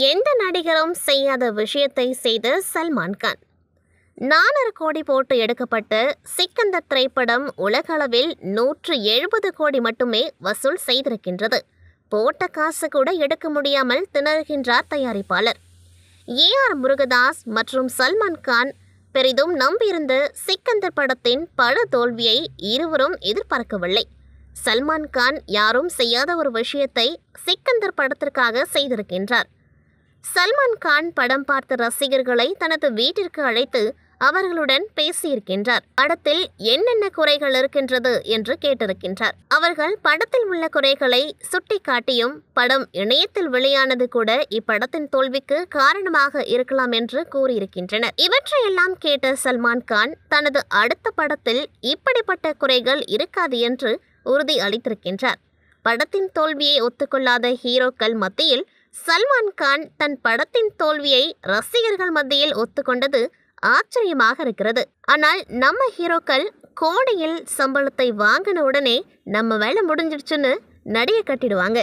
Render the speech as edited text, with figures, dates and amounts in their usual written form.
எந்த நடிகரும் செய்யாத விஷயத்தை செய்த சல்மான் கான். 400 கோடி போட்டு எடுக்கப்பட்ட சிக்கந்தர் திரைப்படம் உலகளவில் 170 கோடி மட்டுமே வசூல் செய்திருக்கின்றது. போட்ட காசு கூட எடுக்க முடியாமல் திணறுகின்றார் தயாரிப்பாளர். ஏஆர் முருகதாஸ் மற்றும் சல்மான் கான் பெரிதும் நம்பியிருந்த சிக்கந்தர் படத்தின் பட தோல்வியை இருவரும் எதிர்பார்க்கவில்லை. சல்மான் கான் யாரும் செய்யாத ஒரு விஷயத்தை சிக்கந்தர் படத்திற்காக செய்திருக்கின்றார். சல்மான் கான் படம் பார்த்த ரசிகர்களை தனது வீட்டிற்கு அழைத்து அவர்களுடன் பேசியிருக்கின்றார். படத்தில் என்னென்ன குறைகள் இருக்கின்றது என்று கேட்டிருக்கின்றார். அவர்கள் படத்தில் உள்ள குறைகளை சுட்டிக்காட்டியும் படம் இணையத்தில் வெளியானது கூட இப்படத்தின் தோல்விக்கு காரணமாக இருக்கலாம் என்று கூறியிருக்கின்றனர். இவற்றையெல்லாம் கேட்ட சல்மான் கான் தனது அடுத்த படத்தில் இப்படிப்பட்ட குறைகள் இருக்காது என்று உறுதி அளித்திருக்கின்றார். படத்தின் தோல்வியை ஒத்துக்கொள்ளாத ஹீரோக்கள் மத்தியில் சல்மான் கான் தன் படத்தின் தோல்வியை ரசிகர்கள் மத்தியில் ஒத்துக்கொண்டது ஆச்சரியமாக இருக்கிறது. ஆனால் நம்ம ஹீரோக்கள் கோடியில் சம்பளத்தை வாங்கின உடனே நம்ம வேலை முடிஞ்சிடுச்சுன்னு நடிகை கட்டிடுவாங்க.